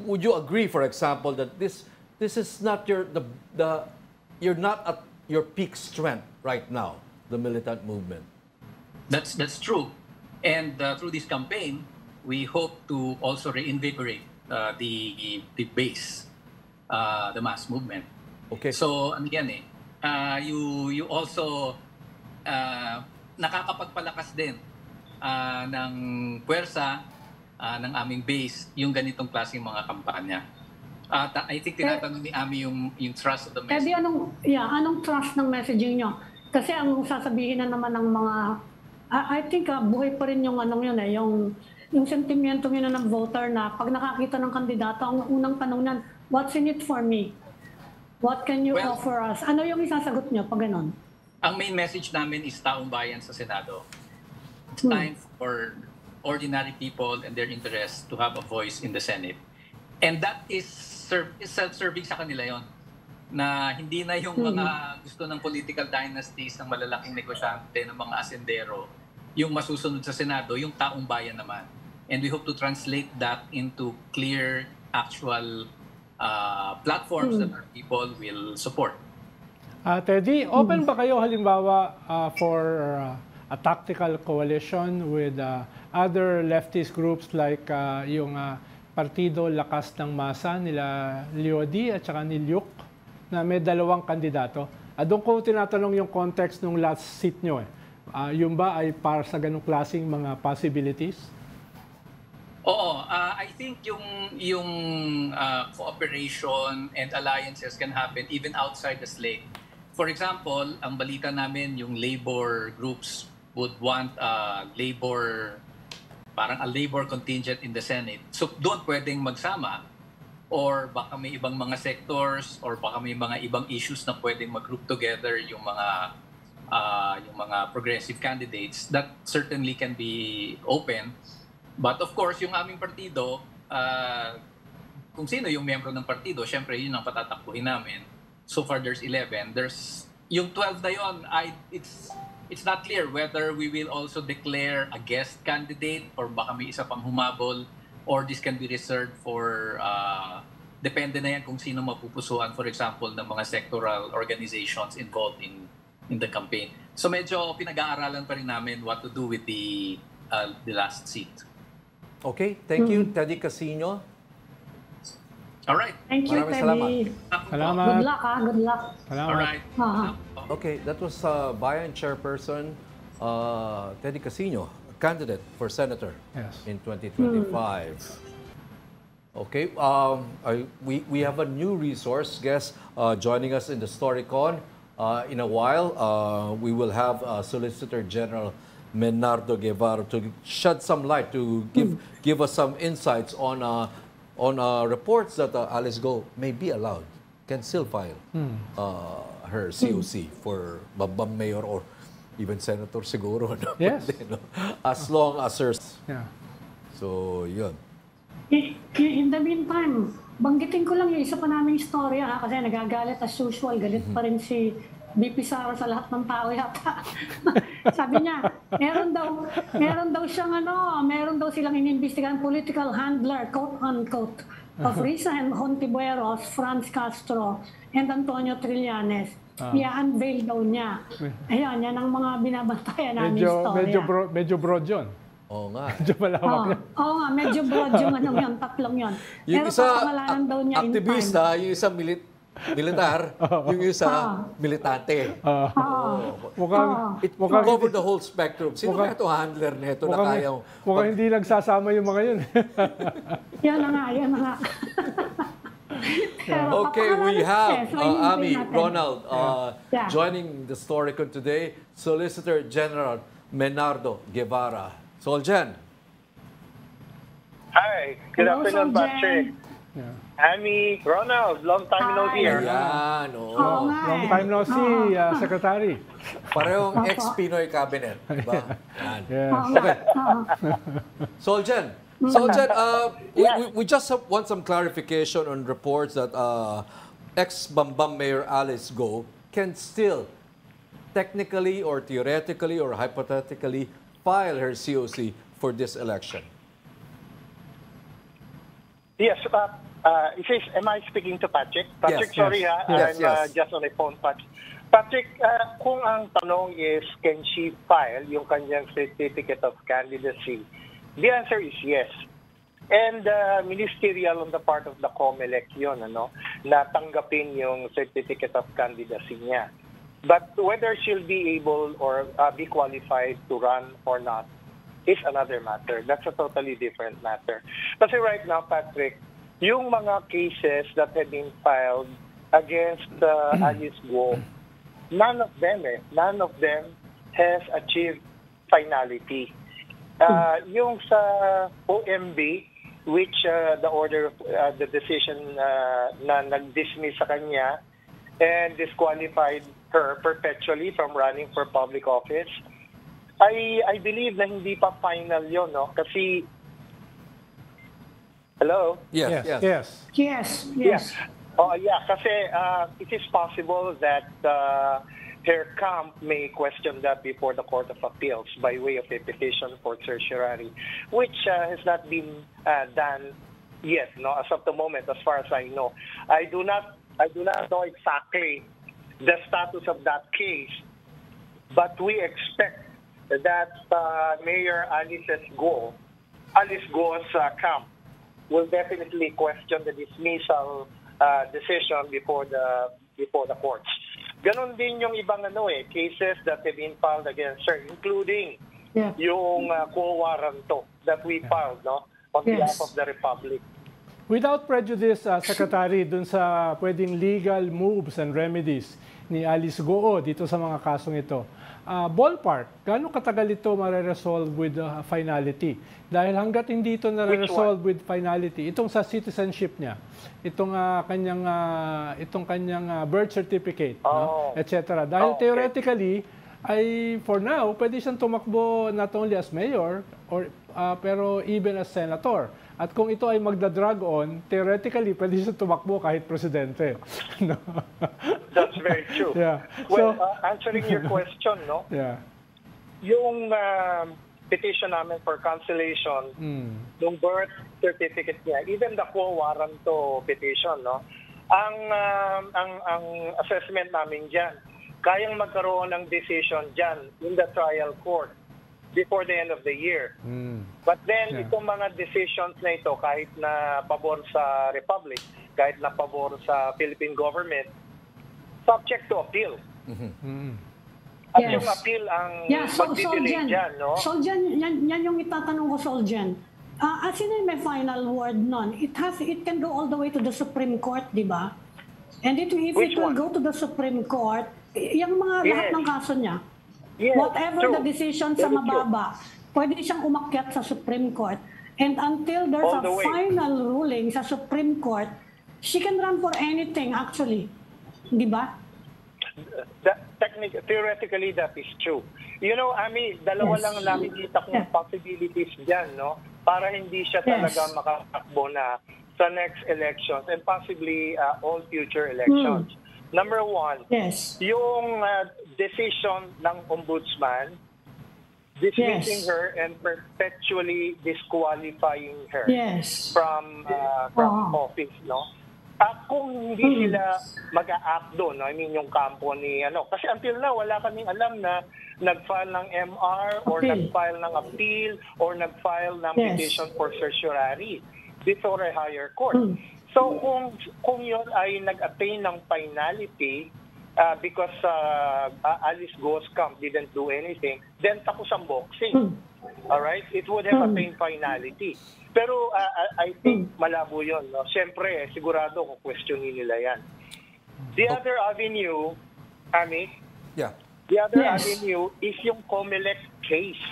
Would you agree, for example, that this is not you're not at your peak strength right now, the militant movement? That's true. And through this campaign, we hope to also reinvigorate the base, the mass movement. Okay. So, you also nakakapagpalakas din ng puwersa ng aming base yung ganitong klaseng mga kampanya. I think tinatanong ni Ami yung trust of the message. Anong trust ng messaging nyo? Kasi ang sasabihin na naman ng mga I think buhay pa rin yung yung sentimiento nyo ng voter na pag nakakita ng kandidato, ang unang tanong niyan, what's in it for me? What can you offer us? Ano yung isasagot nyo pag ganon? Ang main message namin is taong bayan sa Senado. It's time for ordinary people and their interests to have a voice in the Senate. And that is self-serving sa kanila yon. Na hindi na yung mga gusto ng political dynasties ng malalaking negosyante, ng mga asendero, yung masusunod sa Senado, yung taong bayan naman. And we hope to translate that into clear, actual platforms that our people will support. Teddy, open ba kayo halimbawa for a tactical coalition with other leftist groups like yung Partido Lakas ng Masa nila Leody at saka ni Luke na may dalawang kandidato? Doon ko tinatanong yung context ng last seat nyo. Yung ba ay para sa ganung klaseng mga possibilities? Oo, I think yung cooperation and alliances can happen even outside the slate. For example, ang balita namin, yung labor groups would want parang a labor contingent in the Senate. So doon pwedeng magsama, or baka may ibang mga sectors, or baka may mga ibang issues na pwedeng mag-group together yung mga progressive candidates. That certainly can be open. But of course, yung aming partido, kung sino yung miyembro ng partido, syempre yun ang patatakbuhin namin. So far, there's 11. Yung 12 na yun, it's not clear whether we will also declare a guest candidate or baka may isa pang humabol, or this can be reserved for depende na yan kung sino mapupusuan, for example, ng mga sectoral organizations involved in the campaign. So medyo pinag-aaralan pa rin namin what to do with the last seat. Okay, thank you, Teddy Casino. All right. Thank you, Maraming Teddy. Salamat. Good luck, good luck. Salamat. All right. Okay, that was Bayan Chairperson Teddy Casino, candidate for Senator in 2025. Okay, we have a new resource guest joining us in the StoryCon. In a while, we will have Solicitor General Menardo Guevara to shed some light, to give us some insights on reports that Alice Go may be allowed, can still file her COC for Bambam Mayor or even Senator siguro. No? Yes. As long as her... Yeah. So, yun. In the meantime, banggitin ko lang yung isa pa naming istorya kasi nagagalit as usual. Galit pa rin si BP Sara sa lahat ng tao yata. Sabi niya, meron daw silang inimbestigahan political handler, quote-unquote, of Risa Hontiveros, Franz Castro, and Antonio Trillanes. I-unveil daw niya. Ayan, yan ang mga binabantayan namin istorya. Medyo broad yun. Oo nga. Medyo malawak yun. Oo nga, medyo broad yung yung tatlong yun. Yung Pero isa, papangalanan daw niya in aktivista, yung isa militar, yung isa militante. It will cover the whole spectrum. Sino kaya ito handler nito na kayang... Mukhang hindi nagsasama yung mga yun. Yan na nga. Okay, we have Ami Ronald joining the StoryCon today, Solicitor General Menardo Guevara. Solgen. Hi, good afternoon, Patrick. Ami, Ronald, long time no hear. Ayan, Long time no see, Secretary. Parehong ex-Pinoy cabinet. Diba? Yes. Okay. Solgen, we just want some clarification on reports that ex-Bambam Mayor Alice Go can still technically or theoretically or hypothetically file her COC for this election. Yes, am I speaking to Patrick? Patrick, Yes, sorry, yes. I'm just on the phone, Patrick. Patrick, kung ang tanong is, can she file yung kanyang certificate of candidacy? The answer is yes. And ministerial on the part of the COMELEC yun, na tanggapin yung certificate of candidacy niya. But whether she'll be able or be qualified to run or not is another matter. That's a totally different matter. Kasi right now, Patrick, yung mga cases that have been filed against Alice Go, none of them has achieved finality. Yung sa OMB, which the decision na nag-dismiss sa kanya and disqualified her perpetually from running for public office, I believe na hindi pa final yon, no? Kasi hello? Yes. Oh, yeah, kasi it is possible that her camp may question that before the Court of Appeals by way of a petition for certiorari, which has not been done yet, no? As of the moment, as far as I know. I do not know exactly the status of that case, but we expect that Mayor Alice Go's camp will definitely question the dismissal decision before the courts. Ganon din yung ibang cases that have been filed against her, including yung quo warranto that we filed, no, on behalf of the Republic. Without prejudice, Secretary, dun sa pwedeng legal moves and remedies ni Alice Go dito sa mga kasong ito, ballpark, gaano katagal ito mare-resolve with finality? Dahil hanggat hindi ito nare-resolve with finality, itong sa citizenship niya, itong kanyang birth certificate, etc. Dahil theoretically, ay for now, pwede siyang tumakbo not only as mayor, pero even as senator. At kung ito ay magda-drag on, theoretically, pwede siya tumakbo kahit presidente. No? That's very true. Yeah. Well, answering your question, no? Yeah. yung petition namin for cancellation ng birth certificate niya, even the quo warranto petition, no? Ang assessment namin diyan, kayang magkaroon ng decision diyan in the trial court before the end of the year. But then itong mga decisions na ito, kahit na pabor sa Republic, kahit na pabor sa Philippine government, subject to appeal. At yung appeal ang magdidelay dyan, no? Soljan, yan yung itatanong ko, Soljan. As in may final word nun, it can go all the way to the Supreme Court, di ba? And if it will go to the Supreme Court, yung mga lahat ng kaso niya, whatever the decision sa mababa, pwede siyang umakyat sa Supreme Court. And until there's a final ruling sa Supreme Court, she can run for anything actually. Di ba? Theoretically, that is true. You know, Ami, dalawa lang nakikita kong possibilities dyan, no? Para hindi siya talaga makatakbo na sa next elections and possibly all future elections. Number one, yung decision ng ombudsman dismissing her and perpetually disqualifying her from office, no? Kung hindi sila mag-a-act doon, no? I mean, yung kampo ni, kasi until now, wala kaming alam na nag-file ng MR or nag-file ng appeal or nag-file ng petition for certiorari before a higher court. So, kung yun ay nag-attain ng finality because Alice Goscamp didn't do anything, then tapos ang boxing. Alright? It would have attained finality. Pero I think malabo yun. No? Siyempre, sigurado kung questionin nila yan. The other avenue, Ami, the other avenue is yung COMELEC case.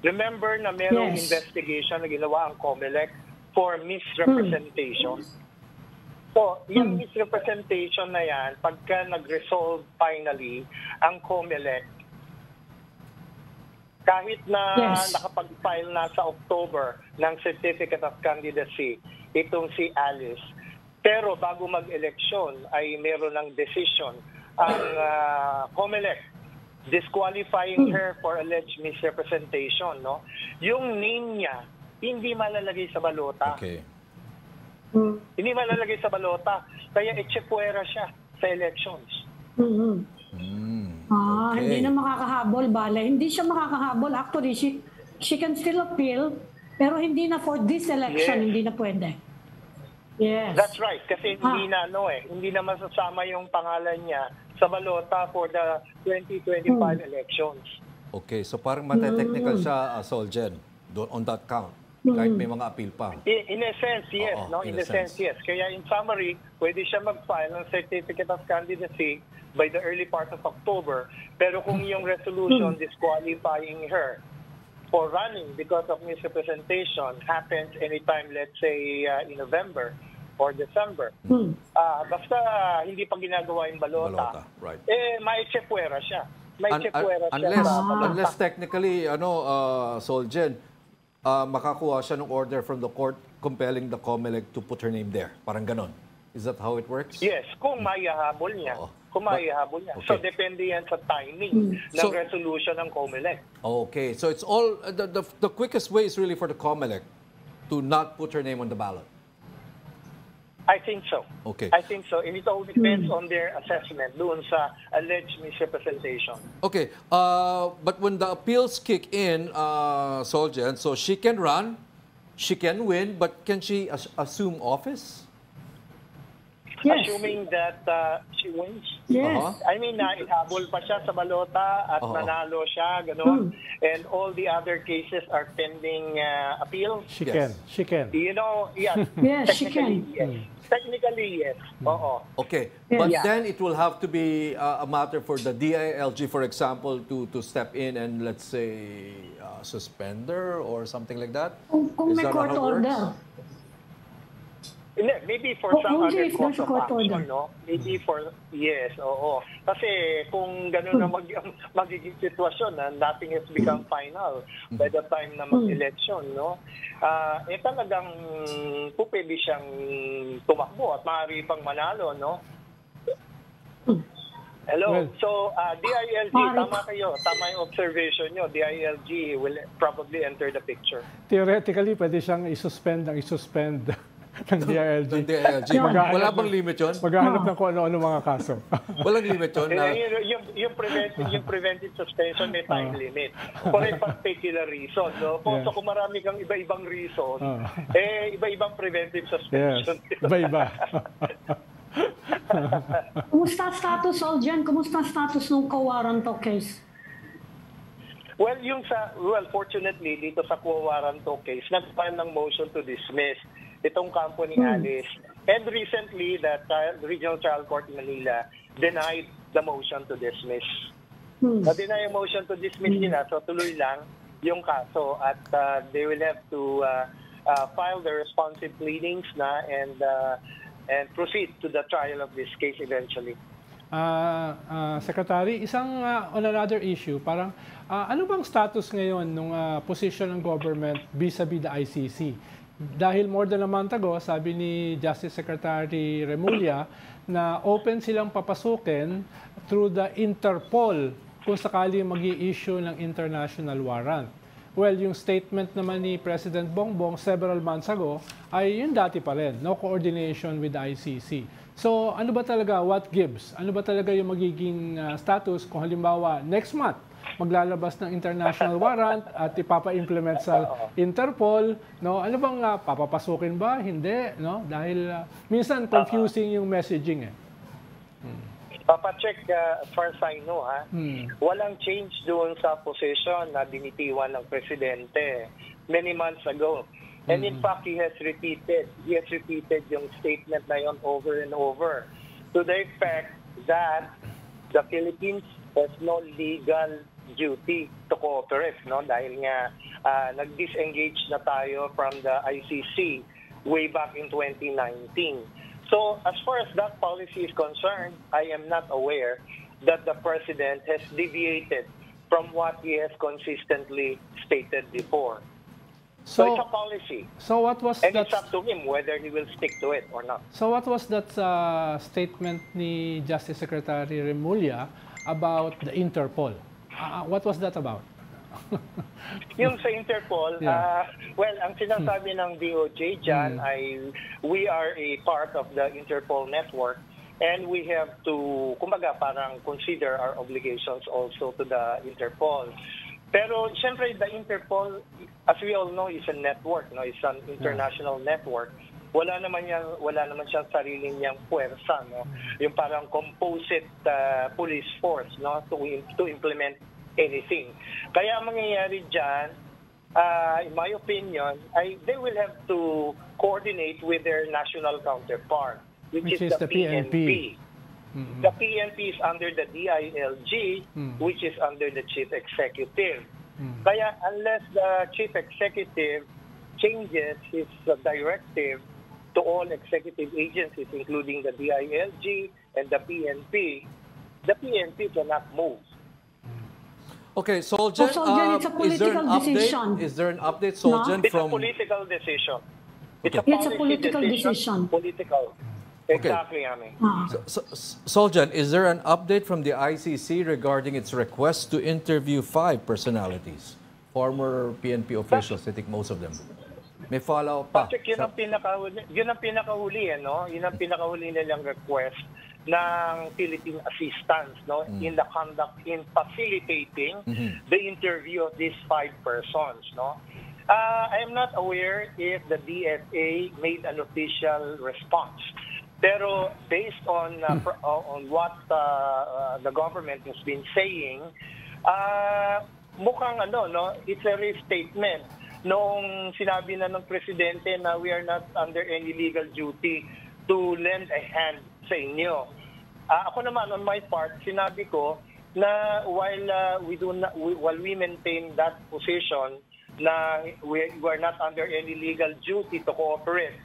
Remember na merong investigation na ginawa ang COMELEC for misrepresentation. So, yung misrepresentation na yan, pagka nag-resolve finally ang COMELEC, kahit na nakapag-file na sa October ng Certificate of Candidacy itong si Alice, pero bago mag-eleksyon ay meron ng decision ang COMELEC disqualifying her for alleged misrepresentation, no? Yung name niya hindi malalagay sa balota. Hindi malalagay sa balota, kaya echepuera siya sa elections. Hindi na makakahabol, Bale. Hindi siya makakahabol. Actually, she can still appeal, pero hindi na for this election, hindi na pwede. That's right, kasi hindi na hindi na masasama yung pangalan niya sa balota for the 2025 elections. Okay, so parang mate-technical siya, Soljan, on that count. Kahit may mga appeal pa. In a sense, yes. In a sense, yes. Kaya in summary, pwede siya mag-file ng Certificate of Candidacy by the early part of October. Pero kung yung resolution disqualifying her for running because of misrepresentation happens anytime, let's say, in November or December, basta hindi pa ginagawa yung balota, ma-echepuera siya. Unless technically, Soljan, makakuha siya ng order from the court compelling the COMELEC to put her name there. Parang ganon. Is that how it works? Yes, kung maihahabol niya. So, depende yan sa timing ng resolution ng COMELEC. Okay, so it's all, the quickest way is really for the COMELEC to not put her name on the ballot. I think so. Okay. I think so. And it all depends on their assessment doon sa alleged misrepresentation. Okay, but when the appeals kick in, Soljan, so she can run, she can win, but can she assume office? Assuming that she wins. I mean, ihabol pa siya sa balota at nanalo siya, gano'n. And all the other cases are pending appeal. She can. You know, she can. Technically, yes. Okay, but then it will have to be a matter for the DILG, for example, to step in and, let's say, suspend her or something like that? Kung may court order. Maybe for some other course of action, no? Maybe for, Kasi kung gano'n na magiging sitwasyon na nothing has become final by the time na mag-election, no? Talagang pwede siyang tumakbo at maaari pang manalo, no? Hello. Well, So, DILG, Alright. tama kayo. Tama yung observation nyo. DILG will probably enter the picture. theoretically, pwede siyang isuspend ng DILG. Ng DILG. Maghahanap Wala ng- bang limit yun? Maghahanap ng kung ano-ano mga kaso. Walang limit yun na... Yung preventive suspension may time limit. For a particular reason. No? Yeah. So, kung marami kang iba-ibang reason, iba-ibang preventive Yes, suspension. iba-iba. Kumusta status, Soljan? Kumusta status ng Cowaranto case? Well, fortunately, dito sa Quo Warranto case, nag-file ng motion to dismiss itong kampo ni Alice. And recently, the Regional Trial Court in Manila denied the motion to dismiss. Na-deny yung motion to dismiss nila, so tuloy lang yung kaso at they will have to file the responsive pleadings na and proceed to the trial of this case eventually. Secretary, on another issue, parang ano bang status ngayon ng position ng government vis-a-vis the ICC? Dahil more than a month ago, sabi ni Justice Secretary Remulla na open silang papasukin through the Interpol kung sakali mag-i-issue ng international warrant. Well, yung statement naman ni President Bongbong several months ago ay yun dati pa rin, no coordination with the ICC. So, ano ba talaga, what gives? Ano ba talaga yung magiging status kung halimbawa next month maglalabas ng international warrant at ipapa-implement sa Interpol, no? Ano bang papapasukin ba? Hindi, no? Dahil minsan confusing yung messaging eh. Papacheck as far as I know, walang change doon sa position na binitiwan ng presidente many months ago. And in fact, he has repeated yung statement na yun over and over to the effect that the Philippines has no legal duty to cooperate, no? Dahil nga nag-disengage na tayo from the ICC way back in 2019. So as far as that policy is concerned, I am not aware that the President has deviated from what he has consistently stated before. So it's a policy. So what was And that? it's up to him whether he will stick to it or not. So what was that statement ni Justice Secretary Remulla about the Interpol? What was that about? Yung sa Interpol, well, ang sinasabi ng DOJ dyan ay we are a part of the Interpol network and we have to, kumbaga, parang consider our obligations also to the Interpol. Pero siyempre, the Interpol, as we all know, is a network, no? It's an international network. Wala naman siyang sariling niyang puwersa, no? Yung parang composite police force, no? To implement anything. Kaya ang mangyayari dyan, in my opinion, they will have to coordinate with their national counterpart, which is the PNP. The PNP is under the DILG, which is under the Chief Executive. Kaya unless the Chief Executive changes his directive to all executive agencies, including the DILG and the PNP cannot move. Okay, Soljan, Soljan, it's a political decision. Is there an update, Soljan, It's from... a political decision. It's a It's a policy political decision. Political. Exactly, Ami. Soljan, is there an update from the ICC regarding its request to interview 5 personalities? Former PNP officials, I think most of them. May follow-up pa. Patrick, yun ang pinakahuli, no? Yun ang pinakahuli nilang request ng Philippine assistance, no? In facilitating the interview of these 5 persons, no? I am not aware if the DFA made an official response. Pero based on what the government has been saying, mukhang it's a restatement noong sinabi na ng presidente na we are not under any legal duty to lend a hand sa inyo. Ako naman on my part, sinabi ko na while we maintain that position na we are not under any legal duty to cooperate,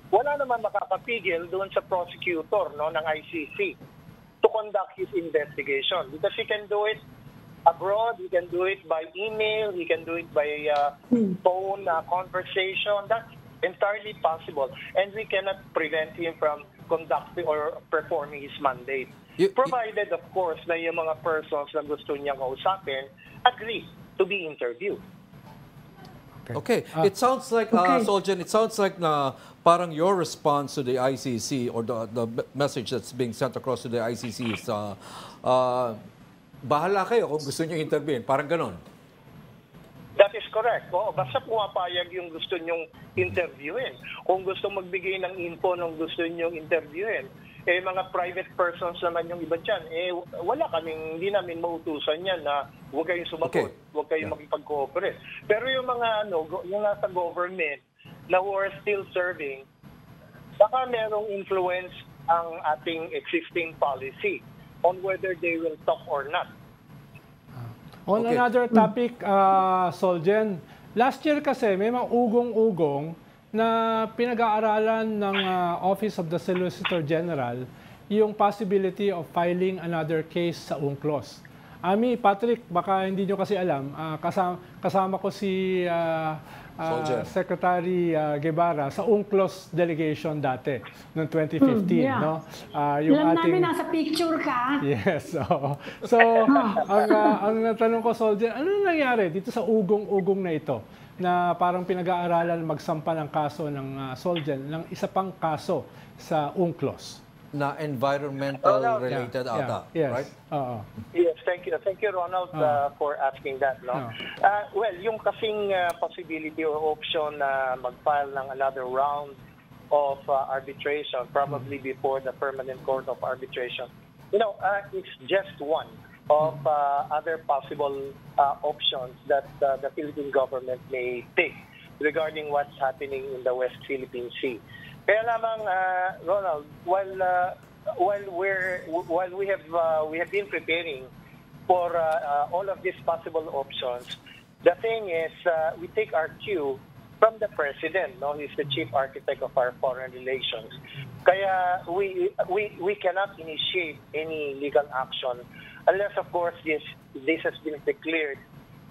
wala naman makakapigil doon sa prosecutor, no, ng ICC to conduct his investigation because he can do it abroad, he can do it by email, he can do it by phone conversation. That's entirely possible, and we cannot prevent him from conducting or performing his mandate. Provided, of course, na yung mga persons na gusto niyang kausapin agree to be interviewed. Okay. It sounds like, Soljan, it sounds like na parang your response to the ICC or the message that's being sent across to the ICC is bahala kayo kung gusto niyo intervene. Parang ganon. That is correct. Oo, basta pumapayag yung gusto nyong interviewin. Kung gusto magbigay ng info nung gusto nyong interviewin, mga private persons naman yung iba dyan, wala kaming, hindi namin mautusan yan na huwag kayong sumagot, huwag kayong makipag-cooperate. Pero yung mga, yung nasa government na who are still serving, baka merong influence ang ating existing policy on whether they will talk or not. On another topic, Soljan, last year kasi may mga ugong-ugong na pinag-aaralan ng Office of the Solicitor General yung possibility of filing another case sa UNCLOS. Ami, Patrick, baka hindi nyo kasi alam, kasama ko si Secretary Guevara sa UNCLOS delegation dati, noong 2015. No? Yung alam namin, nasa picture ka. Yes. So ang natanong ko, Soljan, ano nangyari dito sa ugong-ugong na ito? Na parang pinag-aaralan magsampa ng kaso ng Soljan ng isa pang kaso sa UNCLOS. Na environmental related ata, yes. Right? Yes, thank you. Thank you, Ronald, for asking that. No? Well, yung kasing possibility or option na mag-file ng another round of arbitration, probably before the Permanent Court of Arbitration, it's just one of other possible options that the Philippine government may take regarding what's happening in the West Philippine Sea. Kaya lamang, Ronald, while we have been preparing for all of these possible options, the thing is we take our cue from the President. No, he's the chief architect of our foreign relations. Kaya we cannot initiate any legal action unless, of course, this has been declared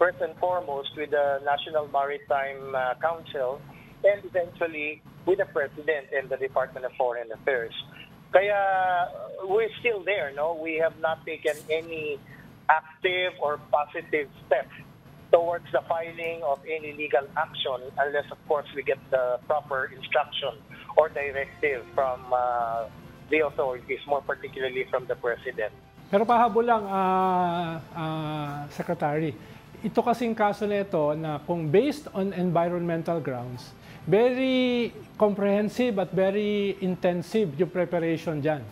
first and foremost with the National Maritime Council and eventually with the President and the Department of Foreign Affairs. Kaya we're still there, no? We have not taken any active or positive steps towards the filing of any legal action unless, of course, we get the proper instruction or directive from the authorities, more particularly from the President. Pero pahabol lang, Secretary, ito kasing kaso na ito na kung based on environmental grounds, very comprehensive at very intensive yung preparation dyan.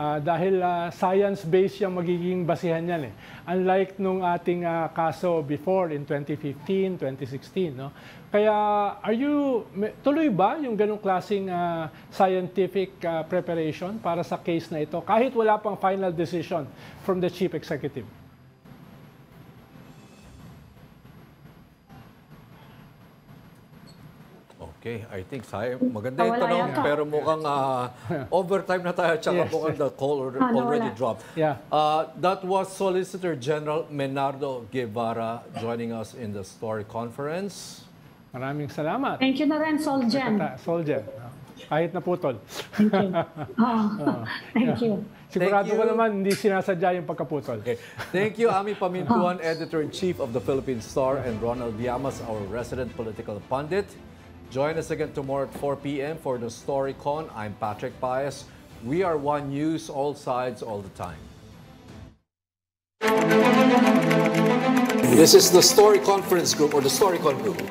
Dahil science-based yung magiging basihan yan. Unlike nung ating kaso before in 2015, 2016. No? Kaya tuloy ba yung ganong klaseng scientific preparation para sa case na ito kahit wala pang final decision from the Chief Executive? Okay, I think maganda yung tanong, pero mukhang overtime na tayo, tsaka mukhang the call already dropped. Yeah. That was Solicitor General Menardo Guevara joining us in the story conference. Maraming salamat. Thank you na rin, Soljan. Soljan. Kahit naputol. Thank you. Thank you. Sigurado ko naman hindi sinasadya yung pagkaputol. Okay. Thank you, Ami Pamintuan, Editor-in-Chief of the Philippine Star, and Ronald Llamas, our resident political pundit. Join us again tomorrow at 4 p.m. for the StoryCon. I'm Patrick Paez. We are One News, all sides, all the time. This is the Story Conference Group or the StoryCon Group.